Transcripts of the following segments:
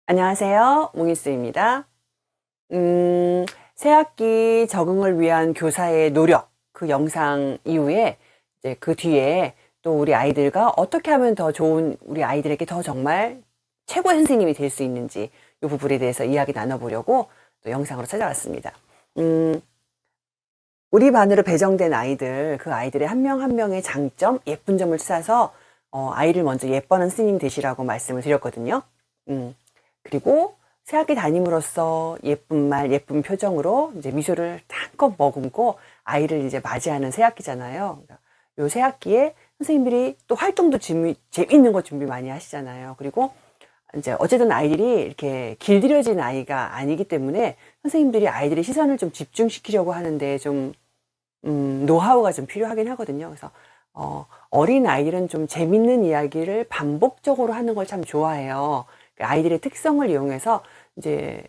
안녕하세요. 몽이스입니다. 새학기 적응을 위한 교사의 노력, 그 영상 이후에 이제 그 뒤에 또 우리 아이들과 어떻게 하면 더 좋은 우리 아이들에게 더 정말 최고의 선생님이 될 수 있는지 이 부분에 대해서 이야기 나눠보려고 또 영상으로 찾아왔습니다. 우리 반으로 배정된 아이들, 그 아이들의 한 명 한 명의 장점, 예쁜 점을 찾아서 아이를 먼저 예뻐하는 선생님 되시라고 말씀을 드렸거든요. 그리고 새학기 담임으로서 예쁜 말, 예쁜 표정으로 이제 미소를 한껏 머금고 아이를 이제 맞이하는 새학기잖아요. 요 새학기에 선생님들이 또 활동도 재밌는 거 준비 많이 하시잖아요. 그리고 이제 어쨌든 아이들이 이렇게 길들여진 아이가 아니기 때문에 선생님들이 아이들의 시선을 좀 집중시키려고 하는데 좀 노하우가 좀 필요하긴 하거든요. 그래서 어린 아이들은 좀 재밌는 이야기를 반복적으로 하는 걸 참 좋아해요. 아이들의 특성을 이용해서 이제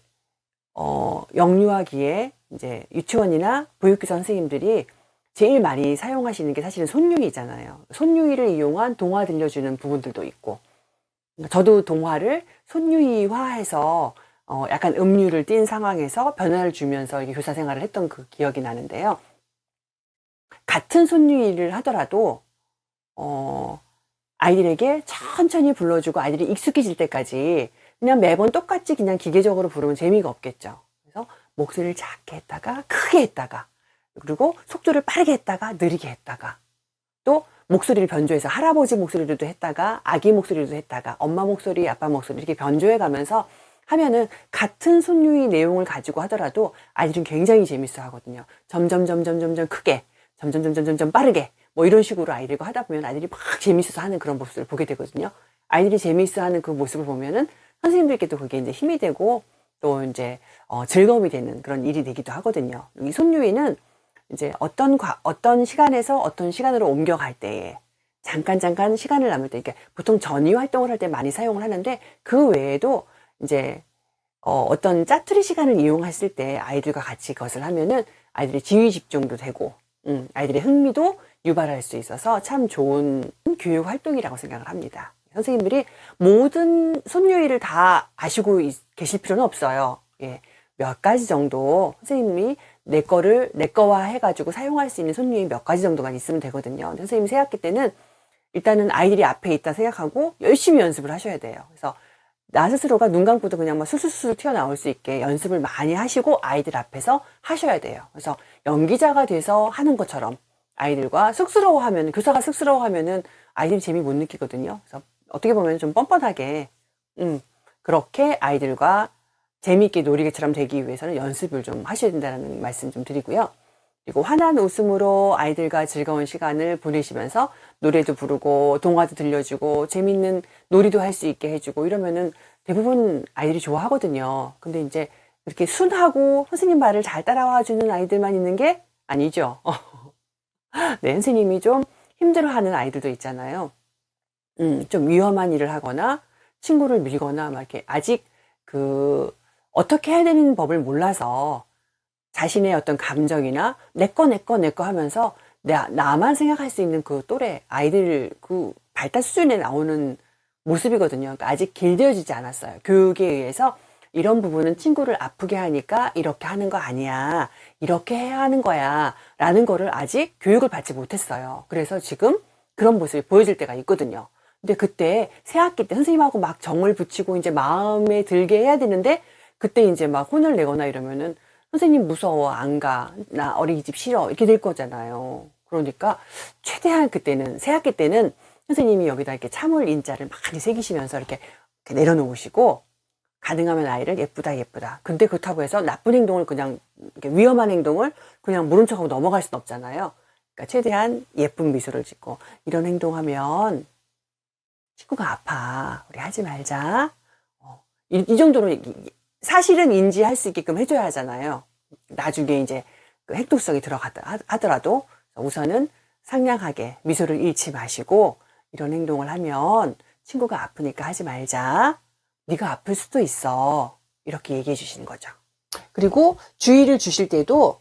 영유아기에 이제 유치원이나 보육교사 선생님들이 제일 많이 사용하시는 게 사실은 손유희잖아요. 손유희를 이용한 동화 들려주는 부분들도 있고, 저도 동화를 손유희화해서 약간 음유를 띤 상황에서 변화를 주면서 이렇게 교사 생활을 했던 그 기억이 나는데요. 같은 손유희를 하더라도 아이들에게 천천히 불러주고 아이들이 익숙해질 때까지 그냥 매번 똑같이 그냥 기계적으로 부르면 재미가 없겠죠. 그래서 목소리를 작게 했다가 크게 했다가, 그리고 속도를 빠르게 했다가 느리게 했다가, 또 목소리를 변조해서 할아버지 목소리로도 했다가 아기 목소리로도 했다가 엄마 목소리, 아빠 목소리 이렇게 변조해 가면서 하면은 같은 손유의 내용을 가지고 하더라도 아이들은 굉장히 재밌어 하거든요. 점점 크게, 점점 빠르게, 뭐 이런 식으로 아이들과 하다 보면 아이들이 막 재밌어서 하는 그런 모습을 보게 되거든요. 아이들이 재밌어 하는 그 모습을 보면은 선생님들께도 그게 이제 힘이 되고 또 이제 즐거움이 되는 그런 일이 되기도 하거든요. 이 손유희는 이제 어떤 시간에서 어떤 시간으로 옮겨갈 때에 잠깐 시간을 남을 때, 그러니까 보통 전위 활동을 할 때 많이 사용을 하는데, 그 외에도 이제 어떤 짜투리 시간을 이용했을 때 아이들과 같이 그것을 하면은 아이들의 지휘 집중도 되고, 아이들의 흥미도 유발할 수 있어서 참 좋은 교육 활동이라고 생각을 합니다. 선생님들이 모든 손유희를 다 아시고 계실 필요는 없어요. 예, 몇 가지 정도 선생님이 내 거와 해가지고 사용할 수 있는 손유희 몇 가지 정도만 있으면 되거든요. 선생님 새학기 때는 일단은 아이들이 앞에 있다 생각하고 열심히 연습을 하셔야 돼요. 그래서 나 스스로가 눈 감고도 그냥 막 술술술 튀어나올 수 있게 연습을 많이 하시고 아이들 앞에서 하셔야 돼요. 그래서 연기자가 돼서 하는 것처럼 아이들과 교사가 쑥스러워하면은 아이들이 재미 못 느끼거든요. 그래서 어떻게 보면 좀 뻔뻔하게, 그렇게 아이들과 재미있게 놀이개처럼 되기 위해서는 연습을 좀 하셔야 된다는 말씀 좀 드리고요. 그리고 환한 웃음으로 아이들과 즐거운 시간을 보내시면서 노래도 부르고 동화도 들려주고 재밌는 놀이도 할 수 있게 해주고 이러면은 대부분 아이들이 좋아하거든요. 근데 이제 이렇게 순하고 선생님 말을 잘 따라와 주는 아이들만 있는 게 아니죠. 네, 선생님이 좀 힘들어하는 아이들도 있잖아요. 좀 위험한 일을 하거나 친구를 밀거나 막 이렇게 아직 어떻게 해야 되는 법을 몰라서 자신의 어떤 감정이나 내 거 하면서 나만 생각할 수 있는 그 또래 아이들 그 발달 수준에 나오는 모습이거든요. 그러니까 아직 길들여지지 않았어요. 교육에 의해서 이런 부분은 친구를 아프게 하니까 이렇게 하는 거 아니야. 이렇게 해야 하는 거야. 라는 거를 아직 교육을 받지 못했어요. 그래서 지금 그런 모습이 보여질 때가 있거든요. 근데 그때 새학기 때 선생님하고 막 정을 붙이고 이제 마음에 들게 해야 되는데 그때 이제 막 혼을 내거나 이러면은 선생님 무서워, 안 가, 나 어린이집 싫어 이렇게 될 거잖아요. 그러니까 최대한 그때는 새학기 때는 선생님이 여기다 이렇게 참을 인자를 많이 새기시면서 이렇게 내려놓으시고 가능하면 아이를 예쁘다. 근데 그렇다고 해서 나쁜 행동을 그냥 위험한 행동을 그냥 모른 척하고 넘어갈 수는 없잖아요. 그러니까 최대한 예쁜 미소를 짓고 이런 행동하면 친구가 아파. 우리 하지 말자. 이 정도로 사실은 인지할 수 있게끔 해줘야 하잖아요. 나중에 이제 그 행동성이 들어갔다 하더라도 우선은 상냥하게 미소를 잃지 마시고 이런 행동을 하면 친구가 아프니까 하지 말자. 네가 아플 수도 있어. 이렇게 얘기해 주시는 거죠. 그리고 주의를 주실 때도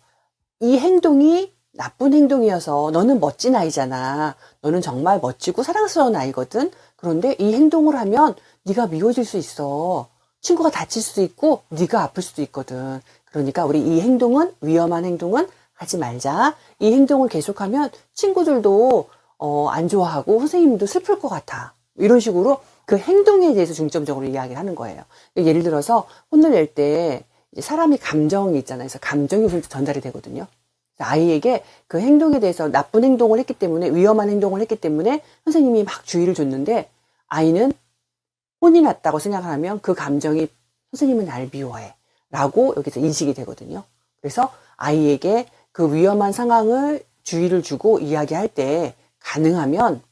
이 행동이 나쁜 행동이어서 너는 멋진 아이잖아. 너는 정말 멋지고 사랑스러운 아이거든. 그런데 이 행동을 하면 네가 미워질 수 있어. 친구가 다칠 수도 있고 네가 아플 수도 있거든. 그러니까 우리 이 행동은 위험한 행동은 하지 말자. 이 행동을 계속하면 친구들도 안 좋아하고 선생님도 슬플 것 같아. 이런 식으로 그 행동에 대해서 중점적으로 이야기를 하는 거예요. 예를 들어서 혼을 낼 때 사람이 감정이 있잖아요. 그래서 감정이 우선 전달이 되거든요. 아이에게 그 행동에 대해서 나쁜 행동을 했기 때문에 위험한 행동을 했기 때문에 선생님이 막 주의를 줬는데 아이는 혼이 났다고 생각하면 그 감정이 선생님은 날 미워해 라고 여기서 인식이 되거든요. 그래서 아이에게 그 위험한 상황을 주의를 주고 이야기할 때 가능하면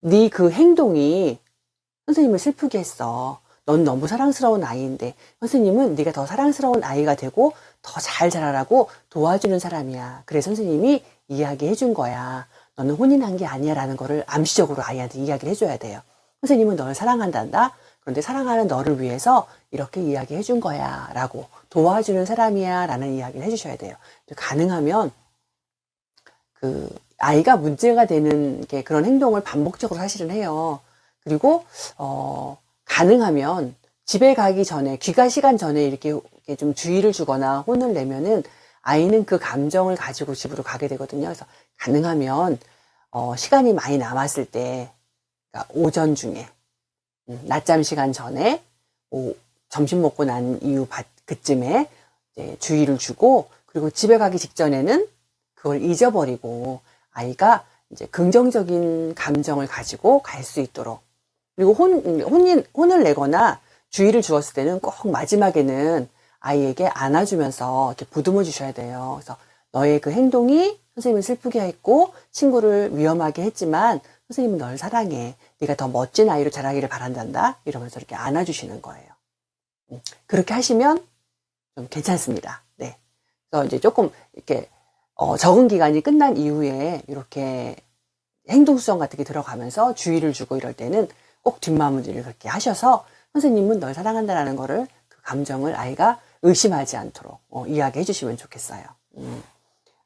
네 그 행동이 선생님을 슬프게 했어. 넌 너무 사랑스러운 아이인데 선생님은 네가 더 사랑스러운 아이가 되고 더 잘 자라라고 도와주는 사람이야. 그래서 선생님이 이야기해 준 거야. 너는 혼이 난 게 아니야 라는 거를 암시적으로 아이한테 이야기를 해줘야 돼요. 선생님은 너를 사랑한단다. 그런데 사랑하는 너를 위해서 이렇게 이야기해 준 거야 라고 도와주는 사람이야 라는 이야기를 해주셔야 돼요. 가능하면 그 아이가 문제가 되는 게 그런 행동을 반복적으로 사실은 해요. 그리고 가능하면 집에 가기 전에 귀가 시간 전에 이렇게 좀 주의를 주거나 혼을 내면은 아이는 그 감정을 가지고 집으로 가게 되거든요. 그래서 가능하면 시간이 많이 남았을 때 그러니까 오전 중에 낮잠 시간 전에 점심 먹고 난 이후 그쯤에 이제 주의를 주고 그리고 집에 가기 직전에는 그걸 잊어버리고 아이가 이제 긍정적인 감정을 가지고 갈 수 있도록 그리고 혼을 내거나 주의를 주었을 때는 꼭 마지막에는 아이에게 안아주면서 이렇게 보듬어 주셔야 돼요. 그래서 너의 그 행동이 선생님을 슬프게 했고 친구를 위험하게 했지만 선생님은 널 사랑해. 네가 더 멋진 아이로 자라기를 바란단다. 이러면서 이렇게 안아주시는 거예요. 그렇게 하시면 좀 괜찮습니다. 네. 그래서 이제 조금 이렇게 적응 기간이 끝난 이후에 이렇게 행동수정 같은 게 들어가면서 주의를 주고 이럴 때는 꼭 뒷마무리를 그렇게 하셔서 선생님은 널 사랑한다라는 거를 그 감정을 아이가 의심하지 않도록 이야기해 주시면 좋겠어요.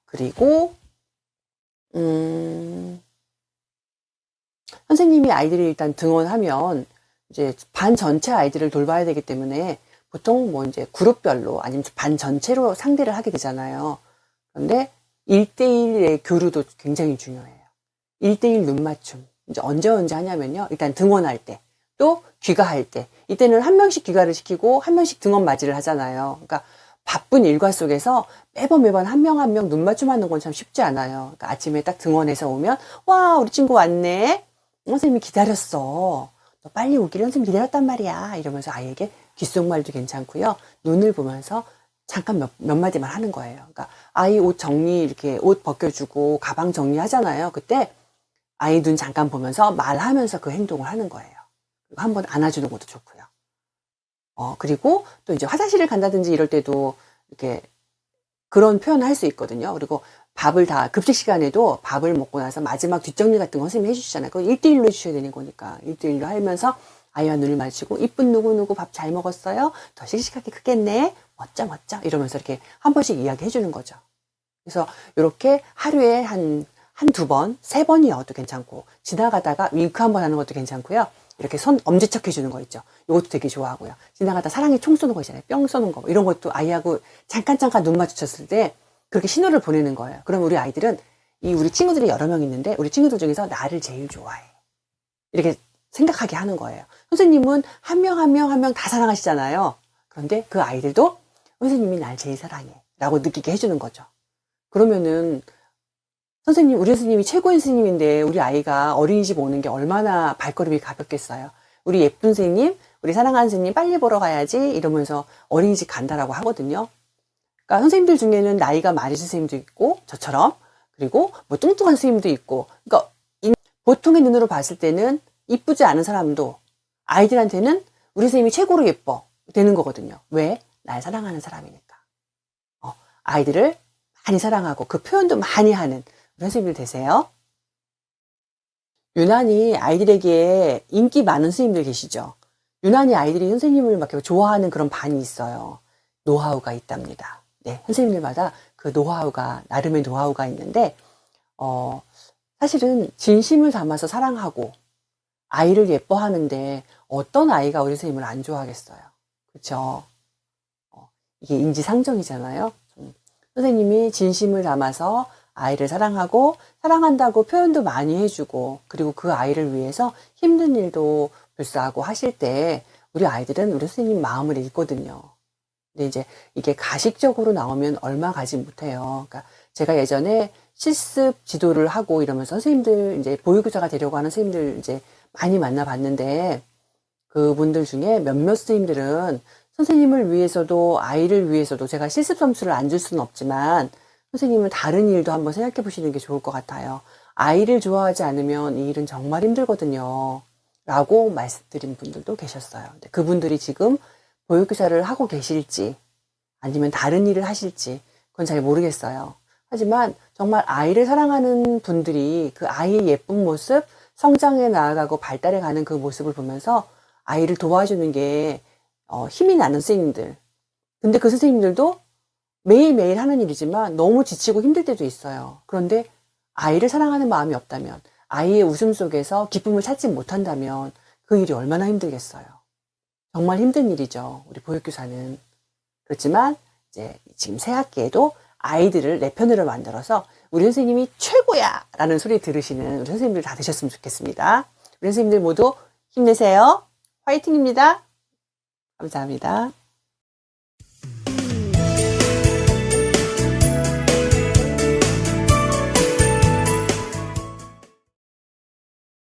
그리고 선생님이 아이들이 일단 등원하면 이제 반 전체 아이들을 돌봐야 되기 때문에 보통 뭐 이제 그룹별로 아니면 반 전체로 상대를 하게 되잖아요. 그런데 1대1의 교류도 굉장히 중요해요. 1대1 눈맞춤. 이제 언제 하냐면요. 일단 등원할 때, 또 귀가할 때. 이때는 한 명씩 귀가를 시키고 한 명씩 등원 맞이를 하잖아요. 그러니까 바쁜 일과 속에서 매번 한 명 한 명 눈맞춤하는 건 참 쉽지 않아요. 그러니까 아침에 딱 등원해서 오면 와 우리 친구 왔네. 선생님이 기다렸어. 너 빨리 오기를 선생님 기다렸단 말이야. 이러면서 아이에게 귓속말도 괜찮고요. 눈을 보면서 잠깐 몇 마디만 하는 거예요. 그러니까 아이 옷 정리 이렇게 옷 벗겨주고 가방 정리하잖아요. 그때 아이 눈 잠깐 보면서 말하면서 그 행동을 하는 거예요. 그리고 한번 안아주는 것도 좋고요. 그리고 또 이제 화장실을 간다든지 이럴 때도 이렇게 그런 표현을 할 수 있거든요. 그리고 밥을 다 급식 시간에도 밥을 먹고 나서 마지막 뒷정리 같은 거 선생님이 해주시잖아요. 그거 1대1로 해주셔야 되는 거니까 1대1로 하면서 아이와 눈을 마주치고 이쁜 누구 밥 잘 먹었어요? 더 씩씩하게 크겠네? 멋져 이러면서 이렇게 한 번씩 이야기해 주는 거죠. 그래서 이렇게 하루에 한두 번, 세 번이어도 괜찮고 지나가다가 윙크 한 번 하는 것도 괜찮고요. 이렇게 엄지척 해주는 거 있죠. 이것도 되게 좋아하고요. 지나가다 사랑이 총 쏘는 거 있잖아요. 뿅 쏘는 거. 이런 것도 아이하고 잠깐 눈 마주쳤을 때 그렇게 신호를 보내는 거예요. 그럼 우리 아이들은 우리 친구들이 여러 명 있는데 우리 친구들 중에서 나를 제일 좋아해. 이렇게 생각하게 하는 거예요. 선생님은 한 명 다 사랑하시잖아요. 그런데 그 아이들도 선생님이 날 제일 사랑해. 라고 느끼게 해주는 거죠. 그러면은 우리 선생님이 최고인 선생님인데 우리 아이가 어린이집 오는 게 얼마나 발걸음이 가볍겠어요. 우리 예쁜 선생님, 우리 사랑하는 선생님 빨리 보러 가야지 이러면서 어린이집 간다라고 하거든요. 그러니까 선생님들 중에는 나이가 많으신 선생님도 있고 저처럼 그리고 뭐 뚱뚱한 선생님도 있고 그러니까 보통의 눈으로 봤을 때는 이쁘지 않은 사람도 아이들한테는 우리 선생님이 최고로 예뻐 되는 거거든요. 왜? 날 사랑하는 사람이니까. 아이들을 많이 사랑하고 그 표현도 많이 하는 우리 선생님들 되세요. 유난히 아이들에게 인기 많은 선생님들 계시죠. 유난히 아이들이 선생님을 막 좋아하는 그런 반이 있어요. 노하우가 있답니다. 네, 선생님들마다 그 나름의 노하우가 있는데 사실은 진심을 담아서 사랑하고 아이를 예뻐하는데 어떤 아이가 우리 선생님을 안 좋아하겠어요. 그쵸? 이게 인지상정이잖아요. 선생님이 진심을 담아서 아이를 사랑하고 사랑한다고 표현도 많이 해주고 그리고 그 아이를 위해서 힘든 일도 불사하고 하실 때 우리 아이들은 우리 선생님 마음을 읽거든요. 근데 이제 이게 가식적으로 나오면 얼마 가지 못해요. 그러니까 제가 예전에 실습 지도를 하고 이러면서 선생님들 이제 보육교사가 되려고 하는 선생님들 이제 많이 만나봤는데 그분들 중에 몇몇 선생님들은 선생님을 위해서도 아이를 위해서도 제가 실습 점수를 안 줄 수는 없지만 선생님은 다른 일도 한번 생각해 보시는 게 좋을 것 같아요. 아이를 좋아하지 않으면 이 일은 정말 힘들거든요. 라고 말씀드린 분들도 계셨어요. 근데 그분들이 지금 보육교사를 하고 계실지 아니면 다른 일을 하실지 그건 잘 모르겠어요. 하지만 정말 아이를 사랑하는 분들이 그 아이의 예쁜 모습, 성장해 나아가고 발달해 가는 그 모습을 보면서 아이를 도와주는 게 힘이 나는 선생님들. 근데 그 선생님들도 매일매일 하는 일이지만 너무 지치고 힘들 때도 있어요. 그런데 아이를 사랑하는 마음이 없다면, 아이의 웃음 속에서 기쁨을 찾지 못한다면 그 일이 얼마나 힘들겠어요. 정말 힘든 일이죠. 우리 보육교사는. 그렇지만 이제 지금 새 학기에도 아이들을 내 편으로 만들어서 우리 선생님이 최고야! 라는 소리 들으시는 우리 선생님들 다 되셨으면 좋겠습니다. 우리 선생님들 모두 힘내세요. 화이팅입니다. 감사합니다.